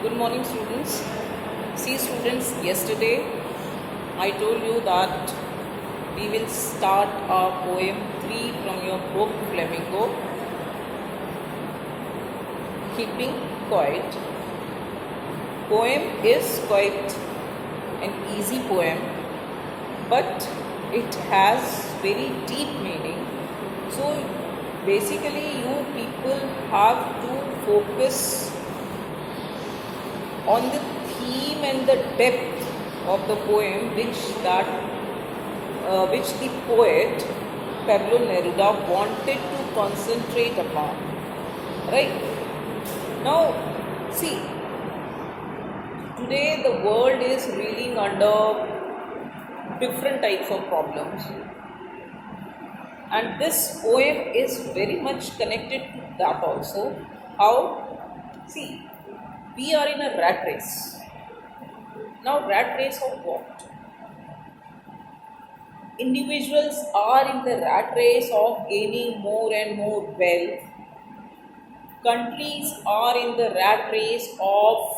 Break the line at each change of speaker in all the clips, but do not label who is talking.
Good morning, students. See, students, yesterday I told you that we will start our poem 3 from your book Flamingo, Keeping Quiet. Poem is quite an easy poem, but it has very deep meaning. So, basically, you people have to focus on the theme and the depth of the poem which the poet Pablo Neruda wanted to concentrate upon. Right now, see, today the world is reeling under different types of problems, and this poem is very much connected to that also. How? See, we are in a rat race. Now, rat race of what? Individuals are in the rat race of gaining more and more wealth. Countries are in the rat race of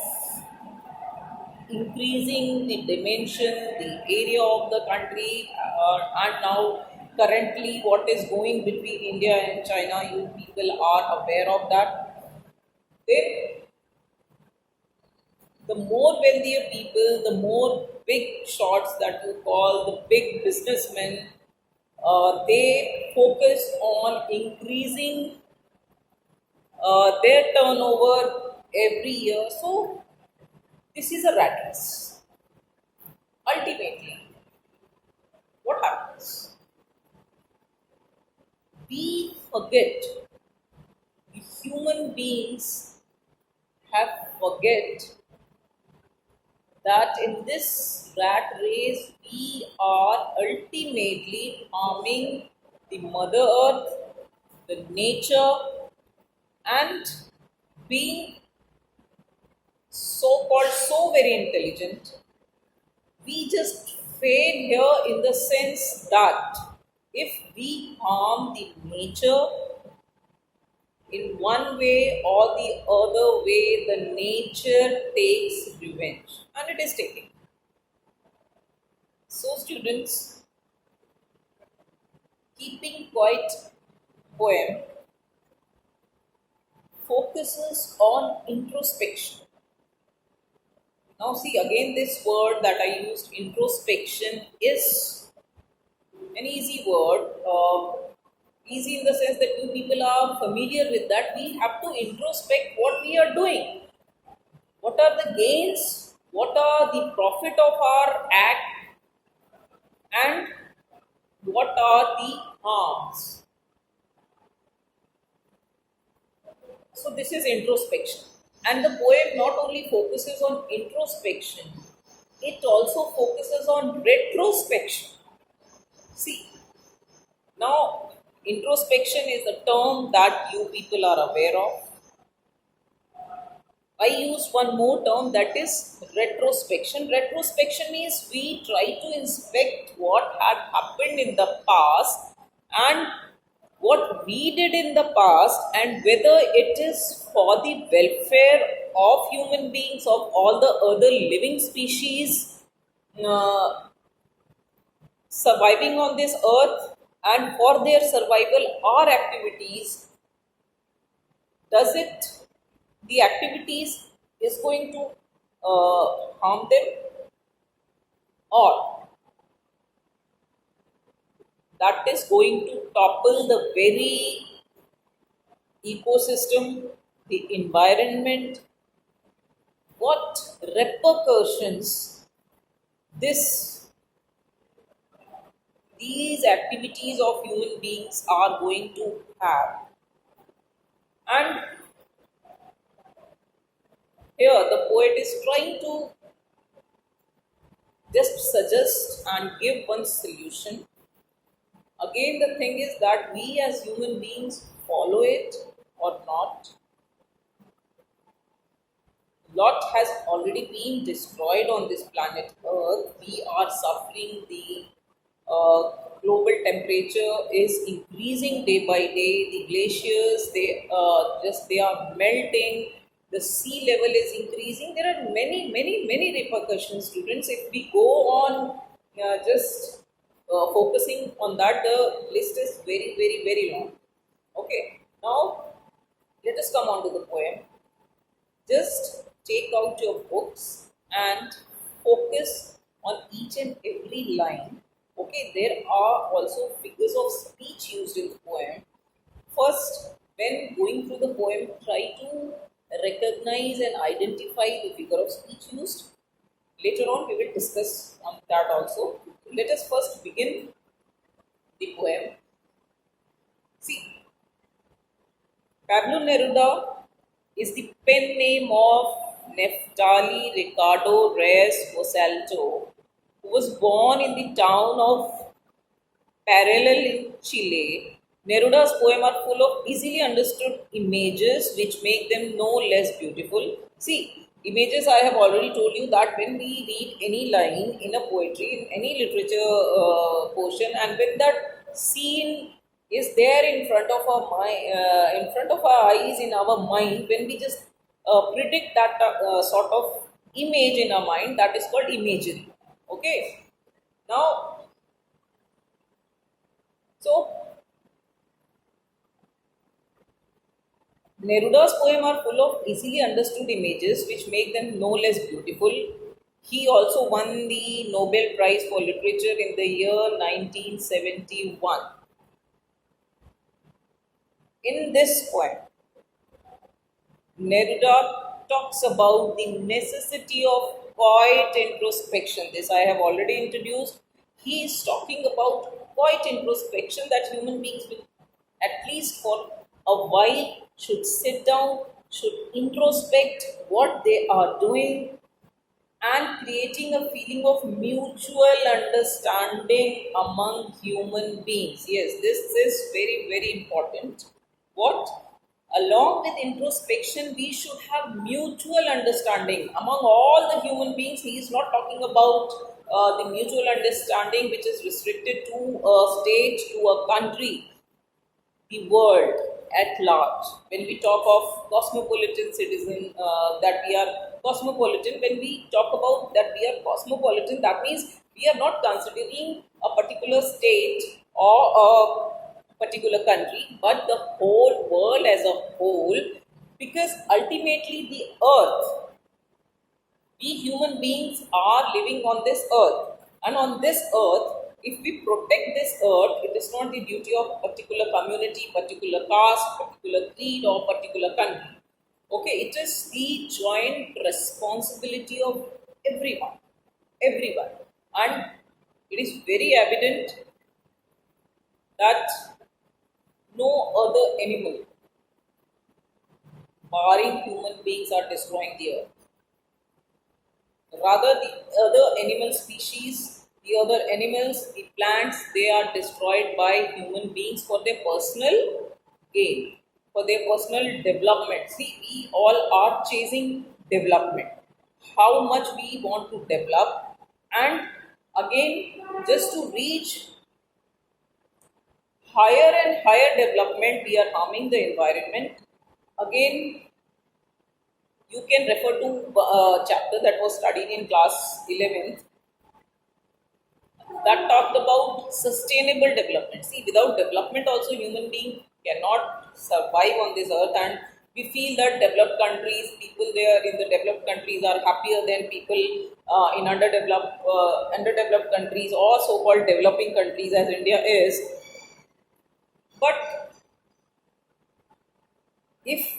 increasing the dimension, the area of the country, and now currently what is going between India and China, you people are aware of that. Then the more wealthier people, the more big shots that you call the big businessmen, they focus on increasing their turnover every year. So, this is a rat race. Ultimately, what happens? We forget, the human beings have forget that in this rat race we are ultimately harming the mother earth, the nature, and being so called so very intelligent, we just fail here in the sense that if we harm the nature in one way or the other way, the nature takes revenge, and it is taking. So, students, keeping quiet poem focuses on introspection. Now, see again, this word that I used, introspection, is an easy word. Easy in the sense that you people are familiar with that. We have to introspect what we are doing. What are the gains? What are the profit of our act? And what are the harms? So this is introspection. And the poem not only focuses on introspection, it also focuses on retrospection. See, now introspection is a term that you people are aware of. I use one more term, that is retrospection. Retrospection means we try to inspect what had happened in the past and what we did in the past, and whether it is for the welfare of human beings, of all the other living species surviving on this earth, and for their survival, our activities, does it, the activities is going to harm them, or that is going to topple the very ecosystem, the environment? What repercussions this these activities of human beings are going to have? And here the poet is trying to just suggest and give one solution. Again, the thing is that we as human beings follow it or not. Lot has already been destroyed on this planet Earth. We are suffering. The global temperature is increasing day by day. The glaciers, they are melting. the sea level is increasing. There are many, many, many repercussions, students. If we go on just focusing on that, the list is very, very, very long. Okay, now let us come on to the poem. Just take out your books and focus on each and every line. Okay, there are also figures of speech used in the poem. First, when going through the poem, try to recognize and identify the figure of speech used. Later on, we will discuss on that also. Let us first begin the poem. See, Pablo Neruda is the pen name of Neftali Ricardo Reyes Mosalto, who was born in the town of Parallel in Chile. Neruda's poems are full of easily understood images which make them no less beautiful. See, images I have already told you that when we read any line in a poetry, in any literature portion, and when that scene is there in front of our mind, in front of our eyes, in our mind, when we just predict that sort of image in our mind, that is called imagery. Okay. Now, so Neruda's poems are full of easily understood images which make them no less beautiful. He also won the Nobel Prize for Literature in the year 1971. In this poem, Neruda talks about the necessity of quiet introspection. This I have already introduced. He is talking about quiet introspection that human beings will, at least for a while, should sit down, should introspect what they are doing, and creating a feeling of mutual understanding among human beings. Yes, this is very, very important. What? Along with introspection, we should have mutual understanding among all the human beings. He is not talking about the mutual understanding which is restricted to a state, to a country, the world at large. When we talk of cosmopolitan citizen, that we are cosmopolitan, when we talk about that we are cosmopolitan, that means we are not considering a particular state or a particular country, but the whole world as a whole, because ultimately the earth, we human beings are living on this earth, and on this earth, if we protect this earth, it is not the duty of particular community, particular caste, particular creed, or particular country. Okay, it is the joint responsibility of everyone, everyone. And it is very evident that no other animal barring human beings are destroying the earth. Rather, the other animal species, the other animals, the plants, they are destroyed by human beings for their personal gain, for their personal development. See, we all are chasing development. How much we want to develop, and again, just to reach higher and higher development, we are harming the environment. Again, you can refer to a chapter that was studied in class 11th that talked about sustainable development. See, without development, also human being cannot survive on this earth, and we feel that developed countries, people there in the developed countries are happier than people in underdeveloped countries or so-called developing countries as India is. But if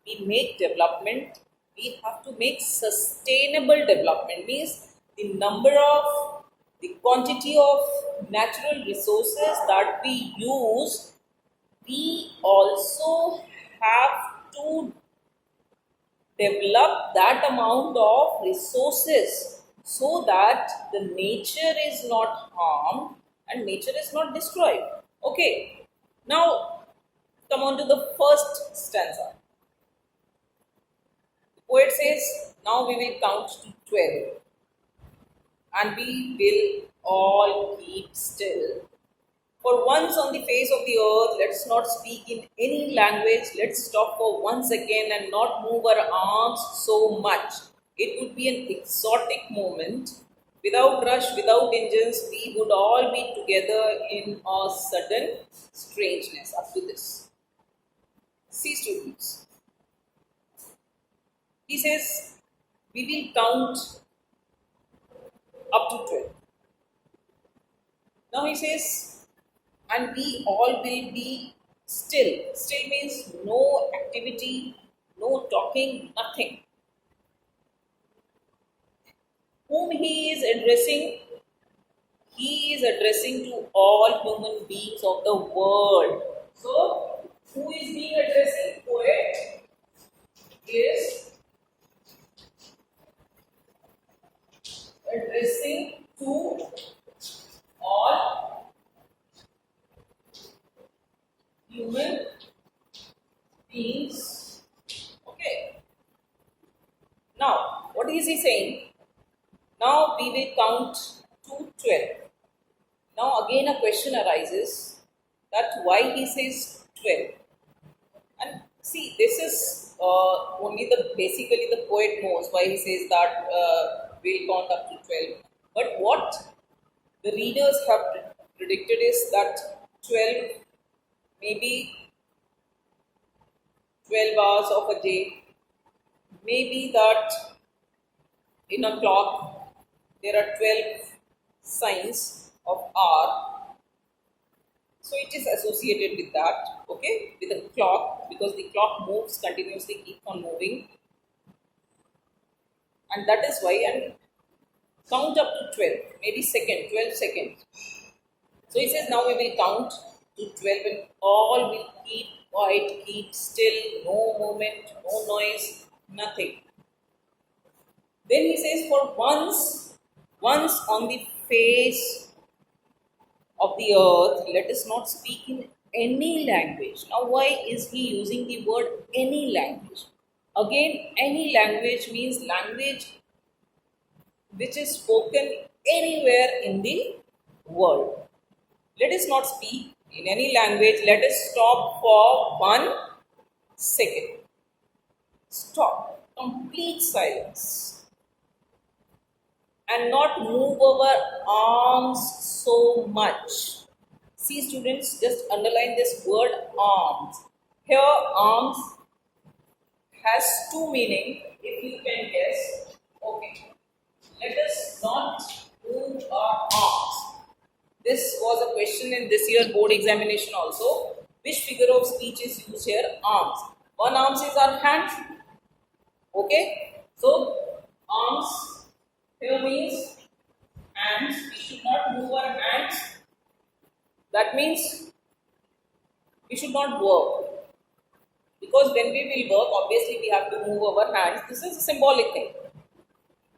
we make development, we have to make sustainable development. Means the quantity of natural resources that we use, we also have to develop that amount of resources so that the nature is not harmed and nature is not destroyed. Okay, now come on to the first stanza. The poet says, now we will count to 12 and we will all keep still For once on the face of the earth, let's not speak in any language. Let's stop for 1 second and not move our arms so much. It would be an exotic moment. Without rush, without engines, we would all be together in a sudden strangeness up to this. See, students, he says, we will count up to 12. Now he says, and we all will be still. Still means no activity, no talking, nothing. Whom he is addressing? He is addressing to all human beings of the world. So, who is being addressing? Poet is addressing to all human beings. Okay. Now, what is he saying? Now we will count to 12. Now again a question arises that why he says 12. And see, this is only the basically the poet knows why he says that we'll count up to 12. But what the readers have predicted is that 12, maybe 12 hours of a day, maybe that in a clock there are 12 signs of hour. So it is associated with that, okay, with the clock, because the clock moves continuously, keeps on moving, and that is why. And count up to 12, maybe 12 seconds. So he says now we will count to 12 and all will keep quiet, keep still, no movement, no noise, nothing. Then he says, for once on the face of the earth, let us not speak in any language. Now, why is he using the word any language? Again, any language means language which is spoken anywhere in the world. Let us not speak in any language. Let us stop for 1 second. Stop. Complete silence. And not move our arms so much. See, students, just underline this word arms. Here, arms has two meaning, if you can guess. Okay. Let us not move our arms. This was a question in this year board examination also. Which figure of speech is used here? Arms. One arms is our hands. Okay. So, arms here means hands. We should not move our hands. That means we should not work. Because when we will work, obviously we have to move our hands. This is a symbolic thing.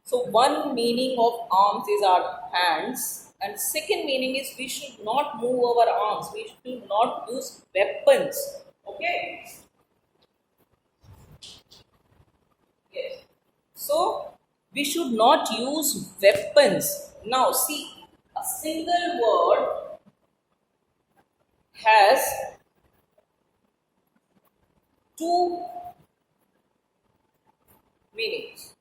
So one meaning of arms is our hands, and second meaning is we should not move our arms. We should not use weapons. Okay. Yes. So we should not use weapons. Now see, a single word has two meanings.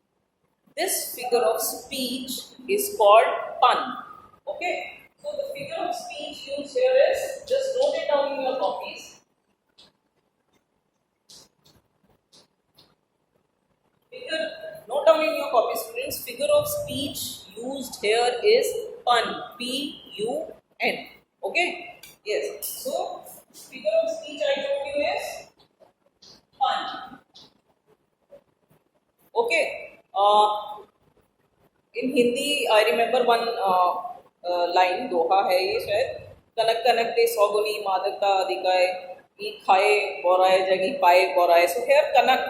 This figure of speech is called pun. Okay. So the figure of speech used here is, just note it down in your copies. Note down in your copies, students. Figure of speech used here is pun. P-U-N. Okay. Yes. So figure of speech I told you is pun. Okay. In Hindi, I remember one line, दोहा है ये शायद, कनक कनक दे सौगुनी मादकता अधिकाय, ई खाए बोराए जगी पाए बोराए. So here kanak,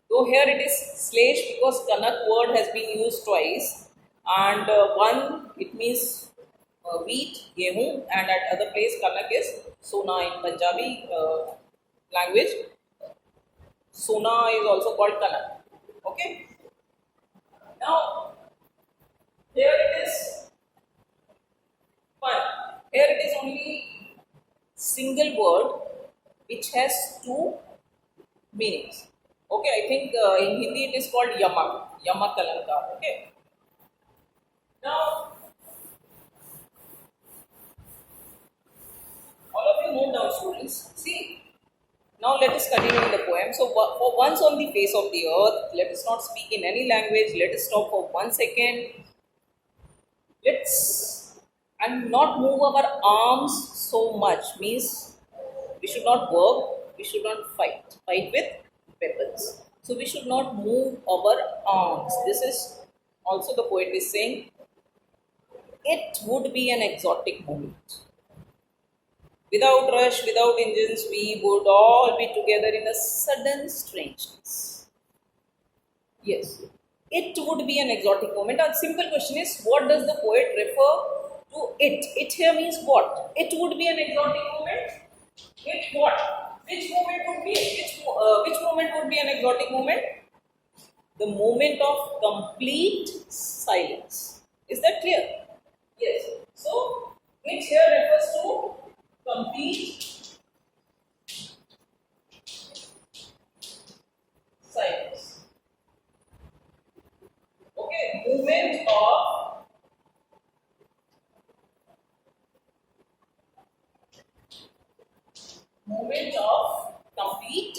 though here it is slash because kanak word has been used twice, and one it means wheat, gehu, and at other place kanak is sona in Punjabi language. Sona is also called kanak. Okay. Now, here it is pun. Here it is only single word which has two meanings. Okay, I think in Hindi it is called yamak, yamak alankar. Okay. Now, all of you note down, students. See, now let us continue in the poem. So, for once on the face of the earth, let us not speak in any language. Let us stop for 1 second. Let's and not move our arms so much. Means we should not work. We should not fight. Fight with weapons. So we should not move our arms. This is also the poet is saying. It would be an exotic moment. Without rush, without engines, we would all be together in a sudden strangeness. Yes, it would be an exotic moment. A simple question is, what does the poet refer to it? It here means what? It would be an exotic moment. It what? Which moment would be? Which moment would be an exotic moment? The moment of complete silence. Is that clear? Yes. So it here refers to complete silence. Okay, moment of complete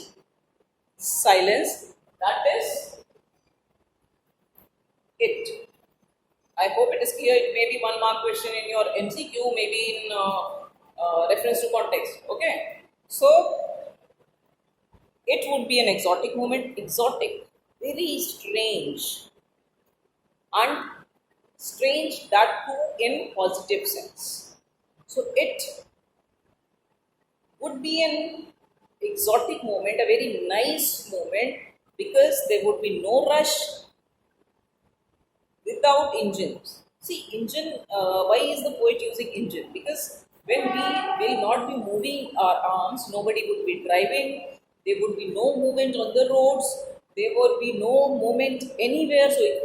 silence. That is it. I hope it is clear. It may be 1 mark question in your MCQ, maybe in reference to context. Okay, so it would be an exotic moment. Exotic, very strange, and strange that too in positive sense. So it would be an exotic moment, a very nice moment, because there would be no rush without engines. See, engine, why is the poet using engine? Because when we will not be moving our arms, nobody would be driving, there would be no movement on the roads, there would be no movement anywhere, so it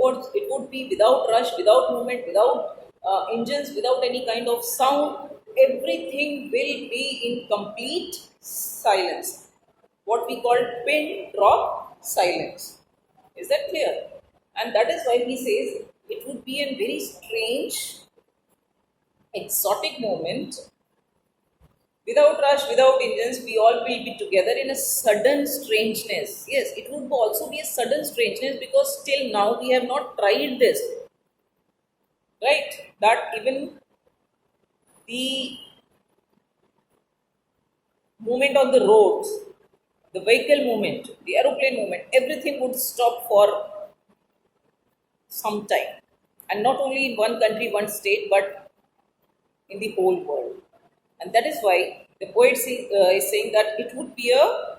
would be without rush, without movement, without engines, without any kind of sound, everything will be in complete silence. What we call pin drop silence. Is that clear? And that is why he says it would be a very strange, exotic moment. Without rush, without engines, we all will be together in a sudden strangeness. Yes, it would also be a sudden strangeness because till now we have not tried this. Right? That even the movement on the roads, the vehicle movement, the aeroplane movement, everything would stop for some time. And not only in one country, one state, but in the whole world. And that is why the poet is saying that it would be a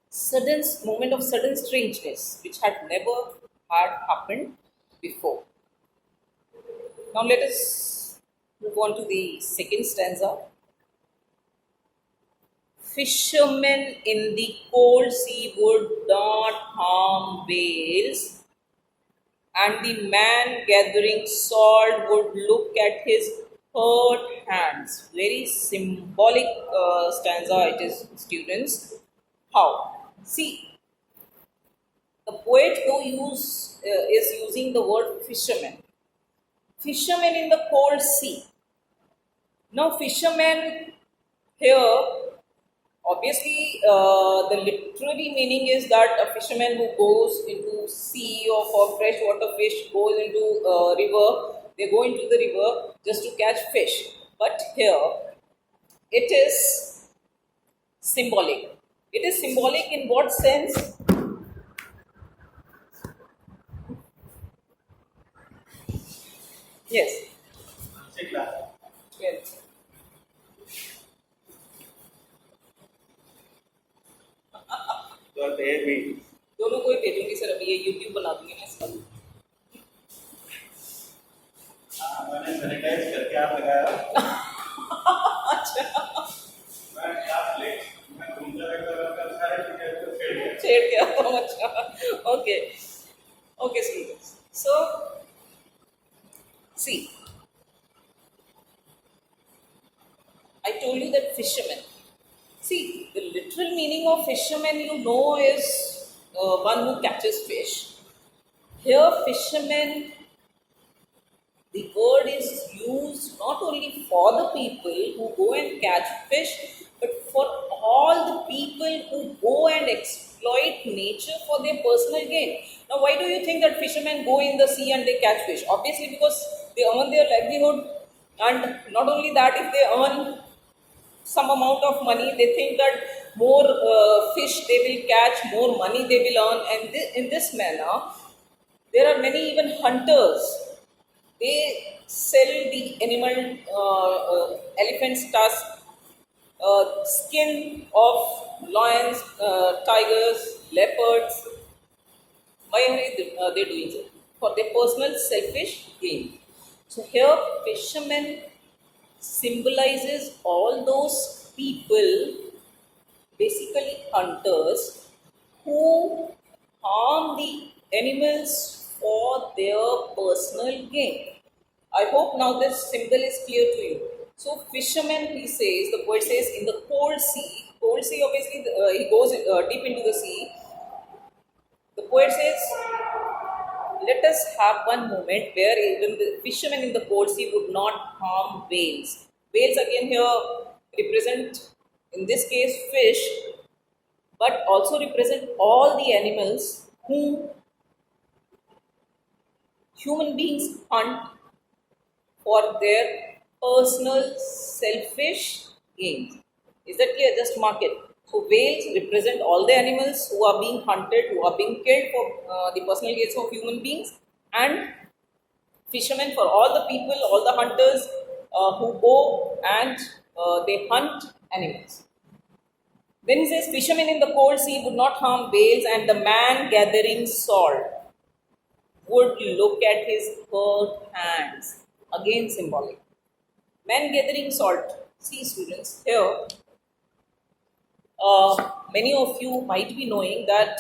sudden moment of sudden strangeness, which had never had happened before. Now let us move on to the second stanza. Fishermen in the cold sea would not harm whales, and the man gathering salt would look at his hurt hands. Very symbolic stanza it is, students. How? See, the poet though is using the word fisherman. Fishermen in the cold sea. Now, fishermen here, obviously, the literary meaning is that a fisherman who goes into sea or for freshwater fish goes into river. They go into the river just to catch fish. But here, it is symbolic. It is symbolic in what sense? Yes. Yes.
तो दे भी
दोनों को ही भेजूंगी sir, अभी ये YouTube बना दूंगी मैं इसका।
मैंने सैनिटाइज करके आप लगाया।
अच्छा,
मैं क्लास लेट मैं घूमता रहता सारे टीचर को छेड़ गया।
छेड़ के आता हूँ। अच्छा, okay okay students. So see, told you that fishermen. See, the literal meaning of fisherman, is one who catches fish. Here, fishermen, the word is used not only for the people who go and catch fish, but for all the people who go and exploit nature for their personal gain. Now, why do you think that fishermen go in the sea and they catch fish? Obviously, because they earn their livelihood, and not only that, if they earn some amount of money, they think that more fish they will catch, more money they will earn, and in this manner, there are many even hunters. They sell the animal elephant's tusk, skin of lions, tigers, leopards. Why are they doing so? For their personal selfish gain. So here, fishermen symbolizes all those people, basically hunters, who harm the animals for their personal gain. I hope now this symbol is clear to you. So, fisherman, he says, the poet says, in the cold sea obviously, he goes deep into the sea. The poet says, let us have one moment where even the fishermen in the cold sea would not harm whales. Whales again here represent, in this case, fish, but also represent all the animals whom human beings hunt for their personal selfish gains. Is that clear? Just mark it. So whales represent all the animals who are being hunted, who are being killed for the personal gains of human beings, and fishermen for all the people, all the hunters who go and they hunt animals. Then he says, fishermen in the cold sea would not harm whales, and the man gathering salt would look at his hurt hands. Again, symbolic. Man gathering salt. See, students, here, many of you might be knowing that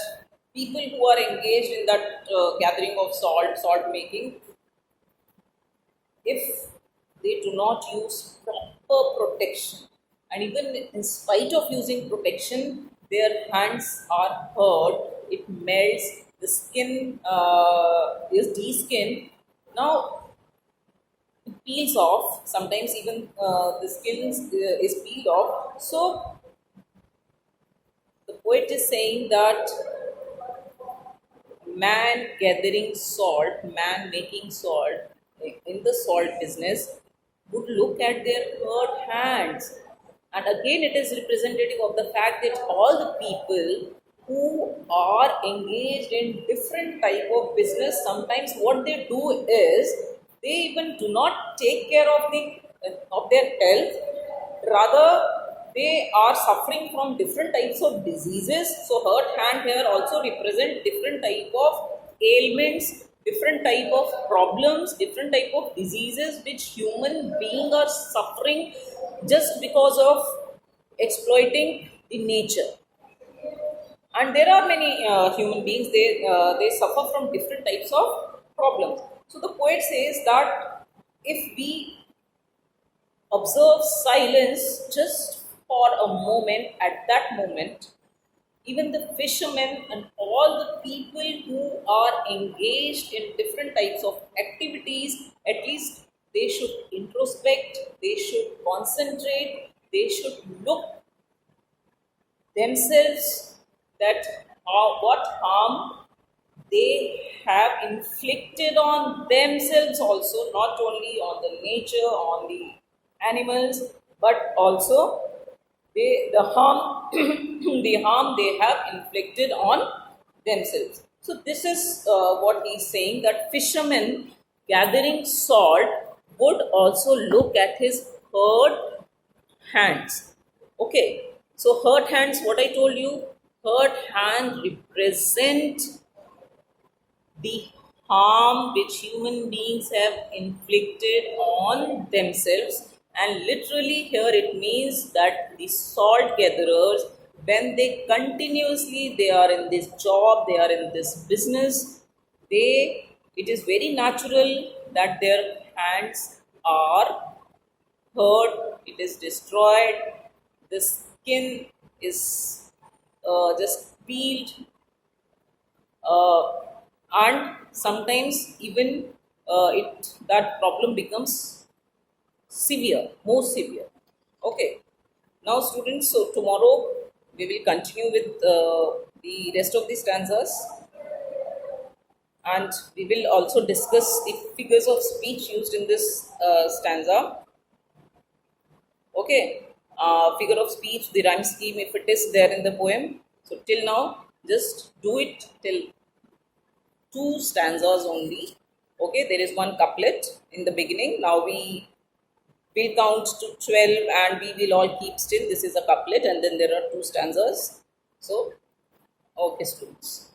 people who are engaged in that gathering of salt, salt making, if they do not use proper protection, and even in spite of using protection, their hands are hurt, it melts, the skin is de-skinned. Now, it peels off, sometimes even the skin is peeled off. So, the poet is saying that man gathering salt, man making salt in the salt business would look at their hurt hands. And again, it is representative of the fact that all the people who are engaged in different type of business, sometimes what they do is they even do not take care of their health, rather they are suffering from different types of diseases. So hurt hand here also represent different type of ailments, different type of problems, different type of diseases which human beings are suffering just because of exploiting the nature. And there are many human beings, they suffer from different types of problems. So the poet says that if we observe silence just for a moment, at that moment, even the fishermen and all the people who are engaged in different types of activities, at least they should introspect, they should concentrate, they should look themselves that what harm they have inflicted on themselves also, not only on the nature, on the animals, but also the harm the harm they have inflicted on themselves. So this is what he's saying, that fishermen gathering salt would also look at his hurt hands. Okay, so hurt hands, what I told you, hurt hand represent the harm which human beings have inflicted on themselves. And literally here it means that the salt gatherers, when they continuously they are in this job, they are in this business, they, it is very natural that their hands are hurt, it is destroyed, the skin is just peeled, uh, and sometimes even it that problem becomes severe, more severe. Okay. Now, students, so tomorrow we will continue with the rest of the stanzas, and we will also discuss the figures of speech used in this stanza. Okay. Figure of speech, the rhyme scheme, if it is there in the poem. So, till now, just do it till two stanzas only. Okay, there is one couplet in the beginning. Now we will count to 12 and we will all keep still. This is a couplet, and then there are two stanzas. So, okay, students.